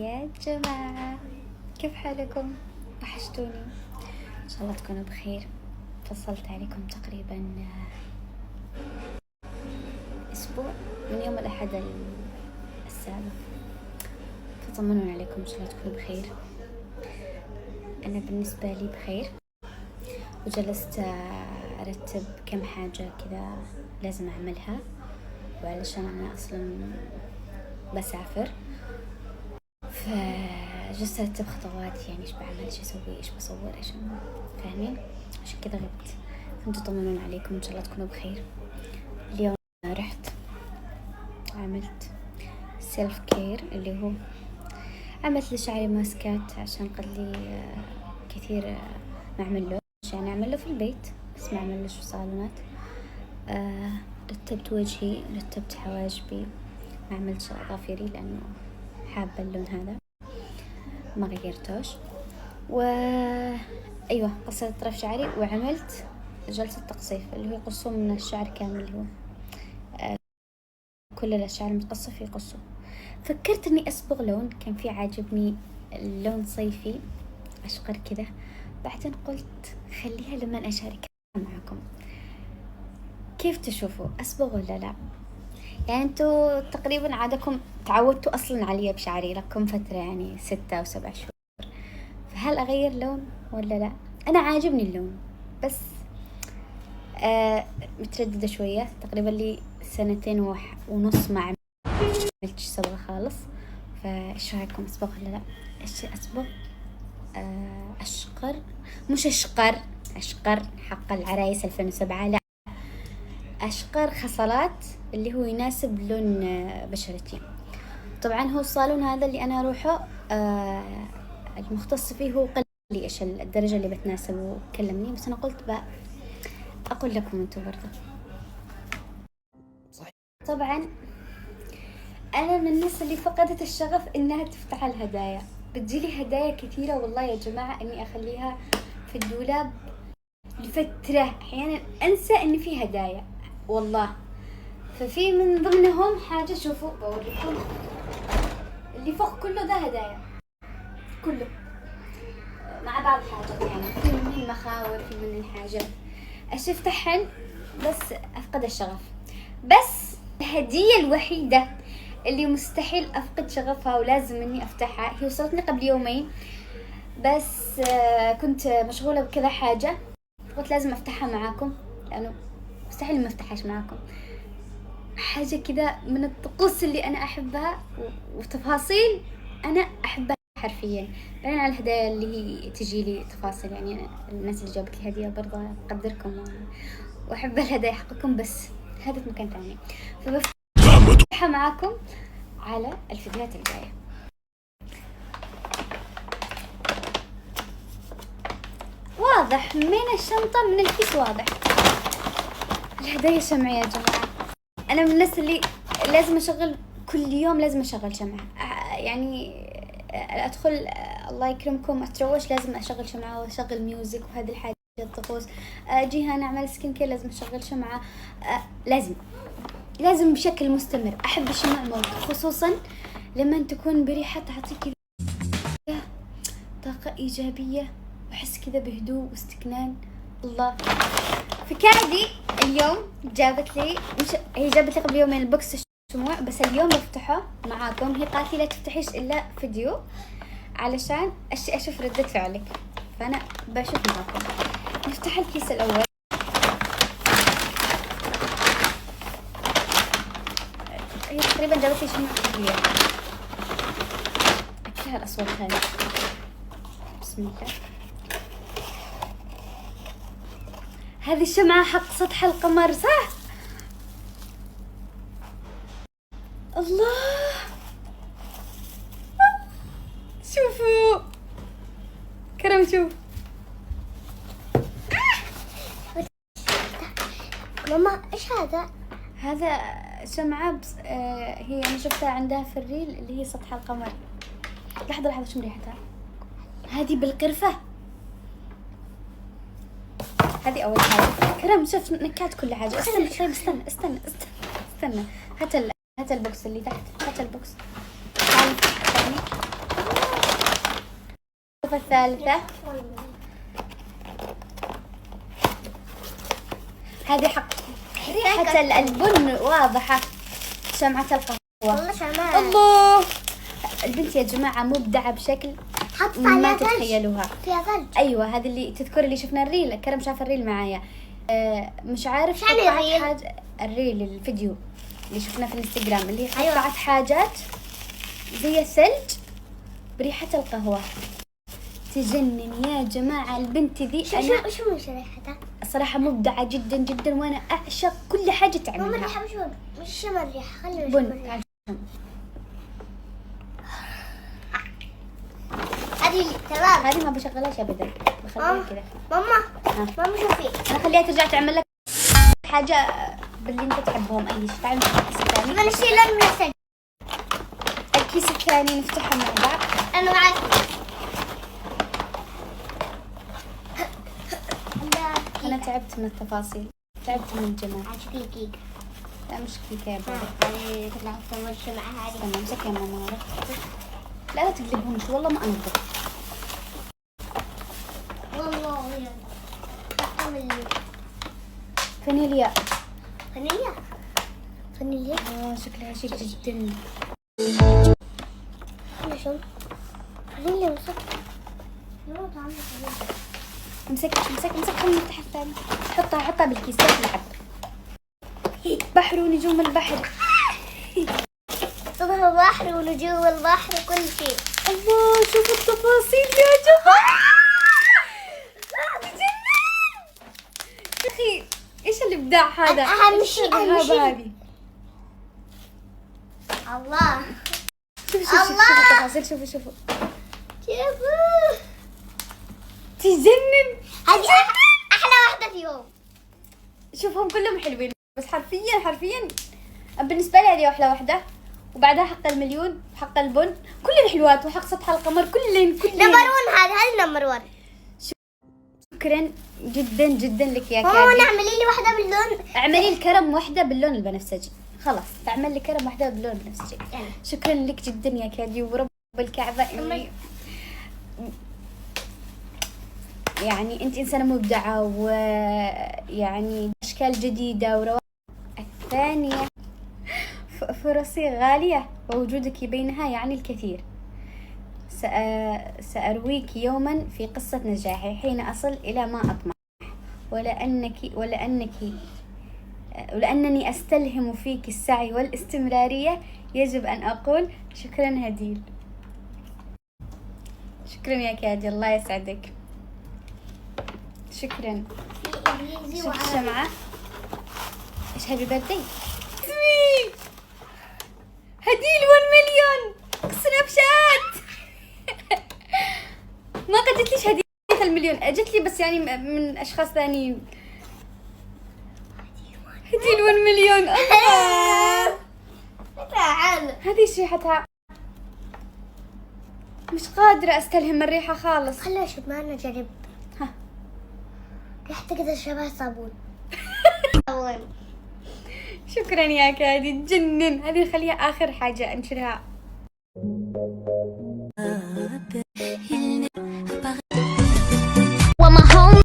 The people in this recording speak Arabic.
يا جماعة، كيف حالكم؟ وحشتوني، إن شاء الله تكونوا بخير. فصلت عليكم تقريبا أسبوع من يوم الأحد السابق، فطمنون عليكم، إن شاء الله تكونوا بخير. أنا بالنسبة لي بخير، وجلست أرتب كم حاجة كذا لازم أعملها، وعلشان أنا أصلا بسافر فجلست أرتب خطوات، يعني إيش بعمل، إيش أسوي، إيش بصور، إيش فاهمين؟ عشان كذا غبت. فأنتوا طمنون عليكم، إن شاء الله تكونوا بخير. اليوم رحت عملت سيلف كير، اللي هو عملت لشعري ماسكات، عشان قد لي كثير ما أعمل له، عشان أعمل له في البيت بس ما أعمل له في صالونات. رتبت وجهي، رتبت حواجبي، ما عملت ظافري لأنه حابة اللون هذا ما غيرتوش. أيوة قصيت طرف شعري، وعملت جلسة تقصيف اللي هو يقصون من الشعر كامل، اللي هو كل الشعر المتقصف يقصه. فكرت اني اصبغ لون، كان في عاجبني اللون صيفي اشقر كذا، بعدين قلت خليها لما اشاركها معكم. كيف تشوفوا، اصبغ ولا لا؟ يعني انتوا تقريبا عادكم تعودتوا اصلا علي بشعري لكم فترة، يعني 6 أو 7 شهور، فهل اغير لون ولا لا؟ انا عاجبني اللون بس مترددة شوية، تقريبا لي 2.5 ما عملتش صبغة خالص. فايش رايكم، اصبغ ولا لا؟ ايش اصبغ؟ اشقر، مش اشقر حق العرايس 2007، لا، اشقر خصلات اللي هو يناسب لون بشرتي. طبعا هو الصالون هذا اللي انا اروحه المختص فيه هو قال لي ايش الدرجة اللي بتناسب وكلمني، بس انا قلت بقى اقول لكم انتم برضه. طبعا أنا من الناس اللي فقدت الشغف إنها تفتح الهدايا، بتجيلي هدايا كثيرة والله يا جماعة إني أخليها في الدولاب لفترة، أحيانا أنسى إن في هدايا والله. ففي من ضمنهم حاجة، شوفوا بوريكم، اللي فوق كله ده هدايا كله مع بعض حاجات، يعني في منهن مخاور، في منهن حاجات أفتحهن بس أفقد الشغف. بس الهدية الوحيدة اللي مستحيل أفقد شغفها ولازم إني أفتحها، هي وصلتني قبل يومين، بس كنت مشغولة بكذا حاجة، قلت لازم أفتحها معاكم لأنه مستحيل ما أفتحهاش معاكم. حاجة كذا من الطقوس اللي أنا أحبها وتفاصيل أنا أحبها حرفيا، بعدين على الهدايا اللي هي تجي لي تفاصيل، يعني الناس اللي جابت لي هدية برضه أقدركم وأحب الهدايا حقكم، بس هذا في مكان ثاني، فبفتحها معاكم على الفيديوهات الجاية. واضح من الشنطة من الكيس، واضح الهدايا شمعة يا جماعة. أنا من الناس اللي لازم أشغل كل يوم، لازم أشغل شمعة، يعني أدخل الله يكرمكم أتروش لازم أشغل شمعة وأشغل ميوزك وهذه الحاجة الطقوس. أجي هنا أعمل سكين كير لازم أشغل شمعة، لازم بشكل مستمر. أحب الشمع موت، خصوصا لما تكون بريحة تعطيك طاقة إيجابية وأحس كذا بهدوء واستكنان. الله، فكادي اليوم جابت لي، هي جابت لي قبل يومين البوكس الشموع، بس اليوم بفتحه معاكم. هي قالت لي لا تفتحيش إلا فيديو علشان أشوف ردة فعلك، فأنا بشوف معاكم. نفتح الكيس الأول. هي تقريبا جابت لي شموع كبيرة، أكلها الأصوات هذه. بسم الله. هذه الشمعة حق سطح القمر صح؟ الله، شوفوا كرم، شوف ماما ايش هذا؟ هذا شمعة هي أنا شفتها عندها في الريل اللي هي سطح القمر. لحظة شو ريحتها؟ هذه بالقرفة، هذه أول حاجة. كرم شوف نكات كل حاجة. استنى طيب، استنى هات البوكس اللي تحت، هات البوكس. تعال الوصفة الثالثة هذه حق ريحة البن واضحة. شمعة القهوة والله شمعة. الله، البنت يا جماعة مبدعة بشكل حط ما عليها ثلج. تتخيلوها. فيها ثلج. ايوه هذه اللي تذكر اللي شفنا الريل. كرم شاف الريل معايا. مش عارف شو يعني قطعت الريل؟ حاجة. الريل الفيديو اللي شفناه في الانستغرام اللي أيوة. قطعت حاجات زي الثلج بريحة القهوة. تجنن يا جماعة البنت ذي. شو أنا شو مش ريحتها؟ صراحة مبدعة جدا جدا، وأنا أعشق كل حاجة ماما تعملها. الريحة مش شم الريحة، خلي بن الريحة. هذه تمام. هذه ما بشغلهاش أبدا، بخليها كذا. ماما ماما شوفي. أنا خليها ترجع تعمل لك حاجة باللي أنت تحبهم. أي شيء. تعال نفتح الكيس الثاني. ما نشيل لون من الثلج. الكيس الثاني نفتحه مع بعض. أنا معك. أنا تعبت من التفاصيل، تعبت من الجمال. عشان كيك. لا مش كيكة يا بابا. هذه تطلع في الشمعة هذه. استنى امسك يا ماما هذا. لا تقلبهمش والله ما أنظر. والله يا تعمل فانيليا. فانيليا. فانيليا. شكلها شيك جدا. أنا شو؟ فانيليا مسكر. لا طعمها حلو. امسك خلينا نفتح الثاني. حطها بالكيس لا تلعب. بحر ونجوم البحر. صبح البحر ونجوم البحر وكل شيء. الله شوفوا التفاصيل يا جماعة. يا أخي إيش الإبداع هذا؟ أهم شيء هذه. الله. شوفوا الله. التفاصيل. شوفوا شوفوا. تجنن. هذه أحلى واحدة فيهم. شوفهم كلهم حلوين، بس حرفيا بالنسبة لي هذه أحلى واحدة، وبعدها حق المليون، حق البن، كل الحلوات، وحق سطح القمر كلين. نمبر 1 هذه نمبر 1. شكرا جدا جدا لك يا ماما كادي. اعملي لي واحدة باللون. اعملي الكرم واحدة باللون البنفسجي. خلاص تعمل لي كرم واحدة باللون البنفسجي. شكرا لك جدا يا كادي، ورب الكعبة اني يعني انت انسانة مبدعة، ويعني اشكال جديدة وروائع. الثانية فرصي غالية ووجودك بينها يعني الكثير. سأرويك يوما في قصة نجاحي حين أصل إلى ما أطمح، ولأنني أستلهم فيك السعي والاستمرارية يجب أن أقول شكرا هديل. شكرا يا كادي، الله يسعدك. شكرا. شوف الشمعة. إيش هابي بيرثدي هديل 1 مليون سناب شات. ما قد جتليش هدية المليون، اجت لي بس يعني من اشخاص ثانيين. هديل 1 مليون. الله تعال. هذه ريحتها مش قادرة استلهم الريحة خالص. خلينا نشوف معنا نجرب. ها ريحتها كذا شبه صابون. شكرا يا كادي تجنن. هذه نخليها اخر حاجة انشرها.